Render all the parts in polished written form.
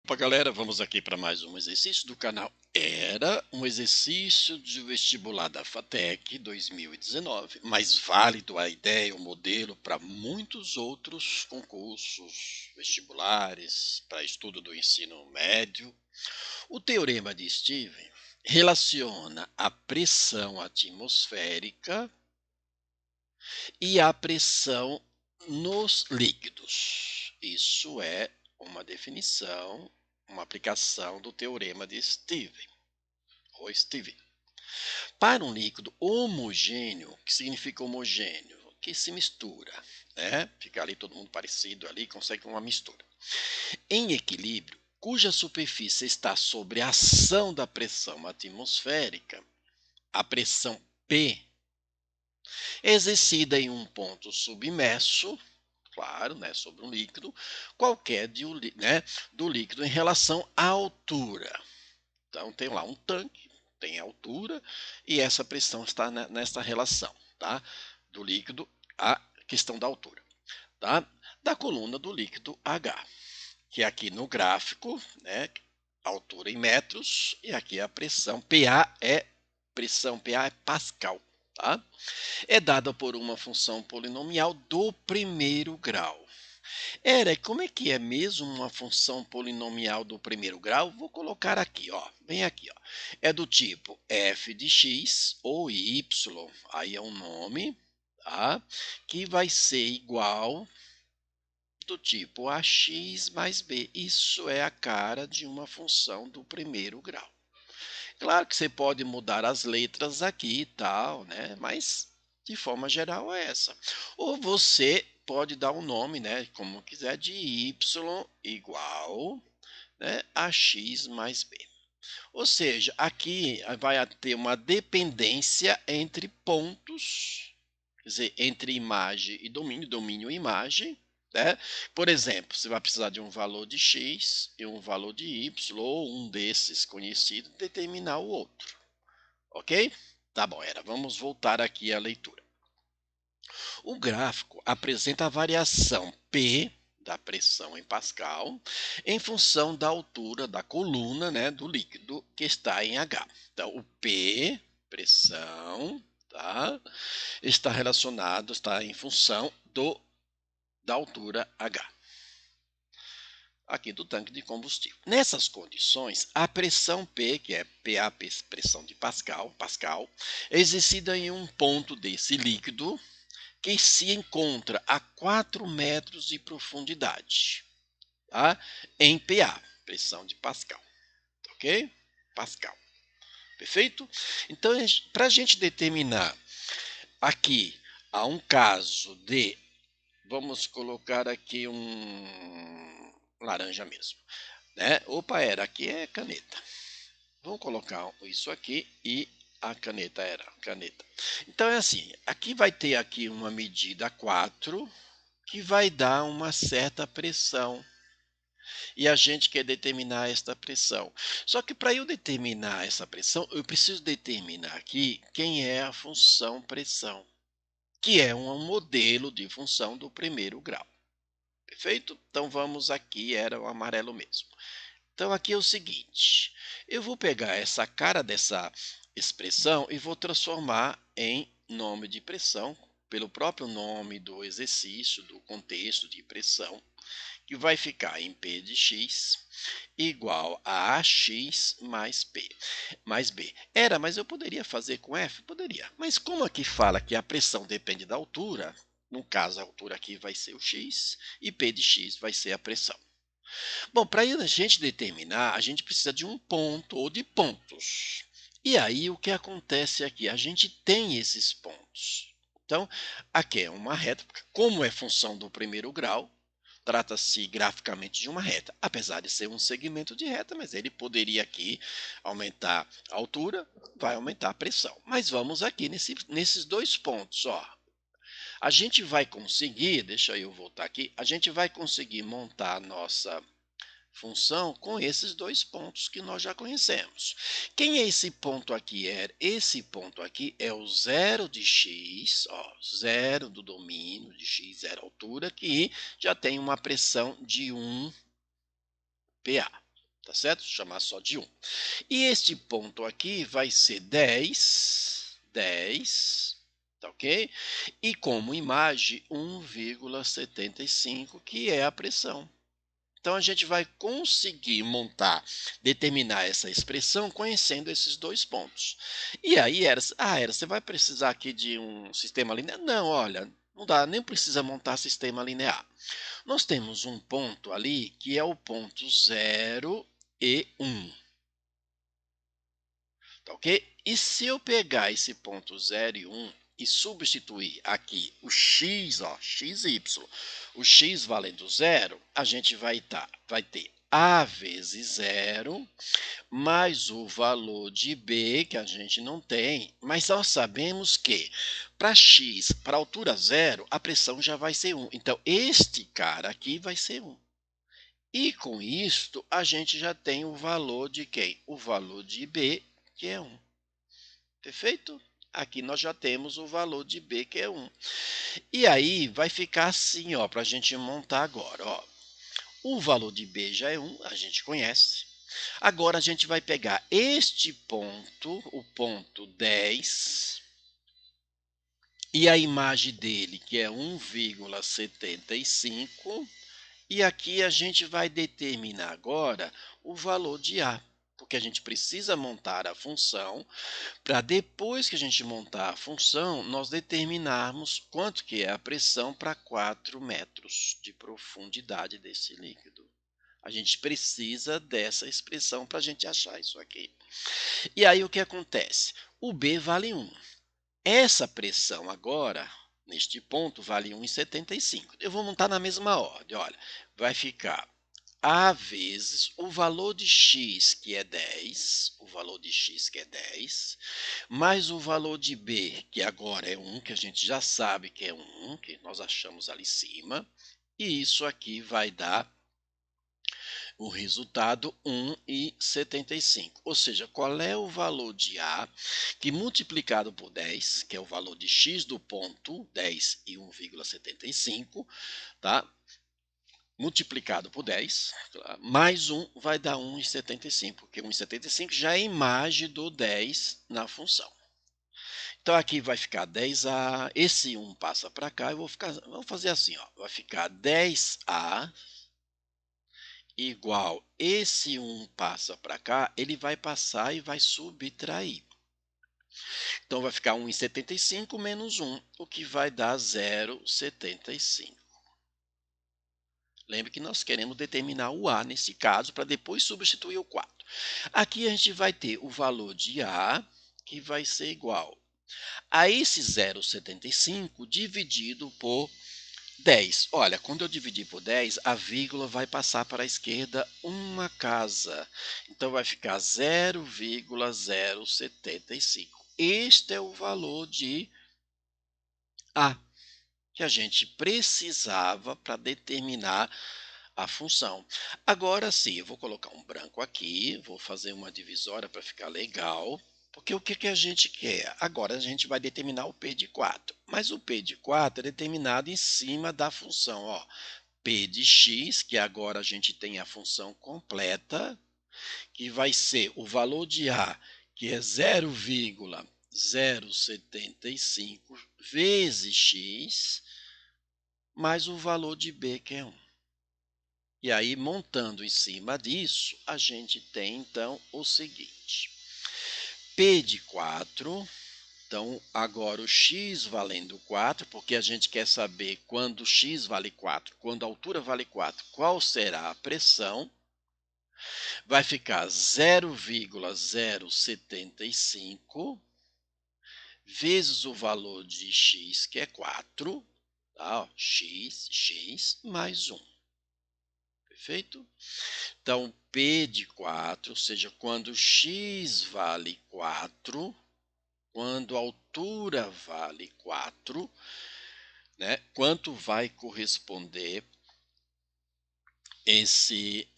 Opa, galera, vamos aqui para mais um exercício do canal. Era um exercício de vestibular da FATEC 2019, mas válido a ideia, o modelo para muitos outros concursos vestibulares, para estudo do ensino médio. O teorema de Stevens relaciona a pressão atmosférica e a pressão nos líquidos. Isso é uma definição, uma aplicação do teorema de Stevens, ou Stevens. Para um líquido homogêneo, que significa homogêneo? Que se mistura, né? Fica ali todo mundo parecido ali, consegue uma mistura. Em equilíbrio, cuja superfície está sob a ação da pressão atmosférica, a pressão P, exercida em um ponto submerso, claro, né, sobre um líquido, qualquer do líquido em relação à altura. Então, tem lá um tanque, tem altura, e essa pressão está nessa relação, tá? Do líquido, a questão da altura, tá? Da coluna do líquido H, que aqui no gráfico, né, altura em metros, e aqui a pressão PA é Pascal, tá? É dada por uma função polinomial do primeiro grau. Como é que é mesmo uma função polinomial do primeiro grau? Vou colocar aqui, ó, bem aqui, ó. É do tipo f de x ou y, aí é um nome, tá? Que vai ser igual do tipo ax mais b. Isso é a cara de uma função do primeiro grau. Claro que você pode mudar as letras aqui e tal, né? Mas de forma geral é essa. Ou você pode dar um nome, né, como quiser, de y igual, né, a x mais b. Ou seja, aqui vai ter uma dependência entre pontos, quer dizer, entre imagem e domínio, domínio e imagem, né? Por exemplo, você vai precisar de um valor de x e um valor de y, ou um desses conhecido, determinar o outro. Ok? Tá bom, vamos voltar aqui à leitura. O gráfico apresenta a variação P da pressão em Pascal em função da altura da coluna, né, do líquido que está em H. Então, o P, pressão, tá, está em função da altura H, aqui do tanque de combustível. Nessas condições, a pressão P, que é PA, pressão de Pascal, é exercida em um ponto desse líquido que se encontra a 4 metros de profundidade, tá? Em PA, pressão de Pascal, ok? Pascal, perfeito? Então, para a gente determinar aqui, há um caso de, vamos colocar aqui um laranja mesmo, né? Opa, aqui é caneta. Vamos colocar isso aqui e a caneta caneta. Então é assim, aqui vai ter aqui uma medida 4 que vai dar uma certa pressão. E a gente quer determinar esta pressão. Só que para eu determinar essa pressão, eu preciso determinar aqui quem é a função pressão, que é um modelo de função do primeiro grau. Perfeito? Então vamos aqui, era o amarelo mesmo. Então aqui é o seguinte, eu vou pegar essa cara dessa expressão e vou transformar em nome de pressão, pelo próprio nome do exercício, do contexto de pressão, que vai ficar em P de x igual a AX mais P mais B. Mas eu poderia fazer com F? Poderia. Mas como aqui fala que a pressão depende da altura, no caso a altura aqui vai ser o x e P de x vai ser a pressão. Bom, para a gente determinar, a gente precisa de um ponto ou de pontos. E aí o que acontece aqui? A gente tem esses pontos. Então, aqui é uma reta, como é função do primeiro grau, trata-se graficamente de uma reta, apesar de ser um segmento de reta, mas ele poderia aqui aumentar a altura, vai aumentar a pressão. Mas vamos aqui nesses dois pontos, ó. A gente vai conseguir, deixa eu voltar aqui, a gente vai conseguir montar a nossa função com esses dois pontos que nós já conhecemos. Quem é esse ponto aqui? Esse ponto aqui é o zero de x, ó, zero do domínio de x, zero altura, que já tem uma pressão de 1 PA. tá certo? Vou chamar só de 1. E este ponto aqui vai ser 10, 10, tá ok? E como imagem 1,75, que é a pressão. Então a gente vai conseguir determinar essa expressão conhecendo esses dois pontos. E aí, você vai precisar aqui de um sistema linear? Não, olha, não dá, nem precisa montar sistema linear. Nós temos um ponto ali que é o ponto 0 e 1. Tá ok? E se eu pegar esse ponto 0 e 1 e substituir aqui o x, ó, xy, o x valendo zero, a gente vai ter a vezes zero, mais o valor de b, que a gente não tem, mas nós sabemos que para x, para altura zero, a pressão já vai ser 1. Então, este cara aqui vai ser 1. E com isto, a gente já tem o valor de quem? O valor de b, que é 1. Perfeito? Aqui nós já temos o valor de b, que é 1. E aí vai ficar assim, ó, para a gente montar agora. Ó. O valor de b já é 1, a gente conhece. Agora a gente vai pegar este ponto, o ponto 10, e a imagem dele, que é 1,75, e aqui a gente vai determinar agora o valor de A, porque a gente precisa montar a função para depois que a gente montar a função, nós determinarmos quanto que é a pressão para 4 metros de profundidade desse líquido. A gente precisa dessa expressão para a gente achar isso aqui. E aí o que acontece? O B vale 1. Essa pressão agora, neste ponto, vale 1,75. Eu vou montar na mesma ordem. Olha, vai ficar A vezes o valor de x, que é 10, o valor de x, que é 10, mais o valor de b, que agora é 1, que a gente já sabe que é 1, que nós achamos ali em cima, e isso aqui vai dar o resultado 1,75. Ou seja, qual é o valor de A que multiplicado por 10, que é o valor de x do ponto, 10 e 1,75, tá? Multiplicado por 10, mais 1 vai dar 1,75, porque 1,75 já é a imagem do 10 na função. Então aqui vai ficar 10A, esse 1 passa para cá, vou fazer assim, ó, vai ficar 10A igual, esse 1 passa para cá, ele vai passar e vai subtrair. Então vai ficar 1,75 menos 1, o que vai dar 0,75. Lembre que nós queremos determinar o A nesse caso, para depois substituir o 4. Aqui a gente vai ter o valor de A, que vai ser igual a esse 0,75 dividido por 10. Olha, quando eu dividir por 10, a vírgula vai passar para a esquerda uma casa. Então vai ficar 0,075. Este é o valor de A, que a gente precisava para determinar a função. Agora sim, eu vou colocar um branco aqui, vou fazer uma divisória para ficar legal, porque o que, que a gente quer? Agora a gente vai determinar o P de 4, mas o P de 4 é determinado em cima da função, ó, P de x, que agora a gente tem a função completa, que vai ser o valor de A, que é 0,075 vezes x, mais o valor de B, que é 1. E aí, montando em cima disso, a gente tem, então, o seguinte. P de 4, então, agora o x valendo 4, porque a gente quer saber quando x vale 4, quando a altura vale 4, qual será a pressão. Vai ficar 0,075 vezes o valor de x, que é 4, tá? Ó, x mais 1. Perfeito? Então, P de 4, ou seja, quando x vale 4, quando a altura vale 4, né, quanto vai corresponder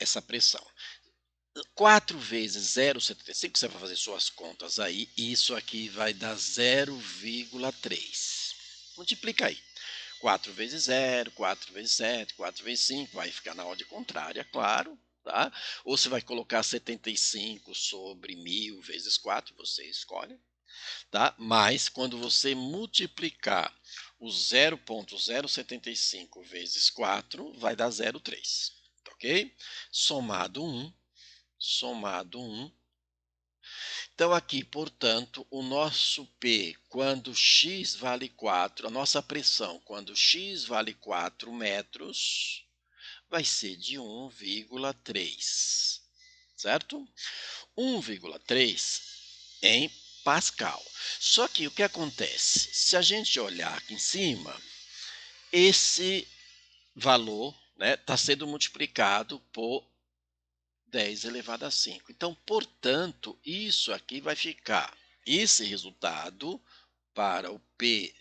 essa pressão? 4 vezes 0,75, você vai fazer suas contas aí, e isso aqui vai dar 0,3. Multiplica aí. 4 vezes 0, 4 vezes 7, 4 vezes 5, vai ficar na ordem contrária, claro. tá? Ou você vai colocar 75 sobre 1000 vezes 4, você escolhe, tá? Mas quando você multiplicar o 0,075 vezes 4, vai dar 0,3, tá ok? Somado 1, somado 1. Então aqui, portanto, o nosso P, quando x vale 4, a nossa pressão, quando x vale 4 metros, vai ser de 1,3, certo? 1,3 em Pascal. Só que o que acontece? Se a gente olhar aqui em cima, esse valor está sendo multiplicado por 10 elevado a 5. Então, portanto, isso aqui vai ficar, esse resultado para o P,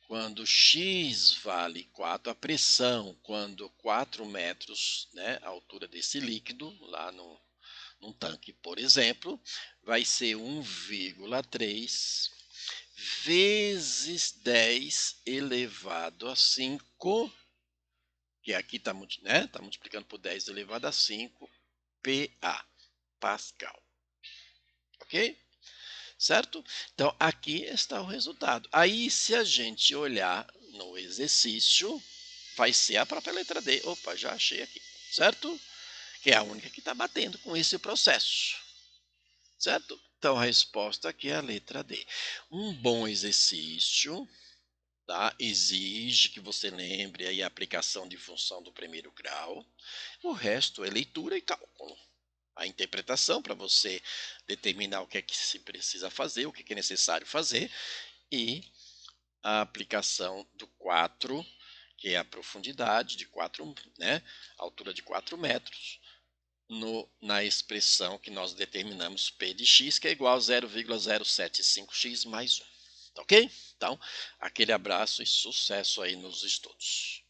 quando x vale 4, a pressão, quando 4 metros, a altura desse líquido, lá num tanque, por exemplo, vai ser 1,3 vezes 10 elevado a 5, que aqui está multiplicando por 10 elevado a 5, PA, Pascal. Ok? Certo? Então, aqui está o resultado. Aí, se a gente olhar no exercício, vai ser a própria letra D. Opa, já achei aqui. Certo? Que é a única que está batendo com esse processo. Certo? Então, a resposta aqui é a letra D. Um bom exercício, tá? Exige que você lembre aí a aplicação de função do primeiro grau. O resto é leitura e cálculo. A interpretação para você determinar o que é que se precisa fazer, o que é necessário fazer, e a aplicação do 4, que é a profundidade de 4, a altura de 4 metros, na expressão que nós determinamos P de x, que é igual a 0,075x mais 1. Tá ok? Então, aquele abraço e sucesso aí nos estudos.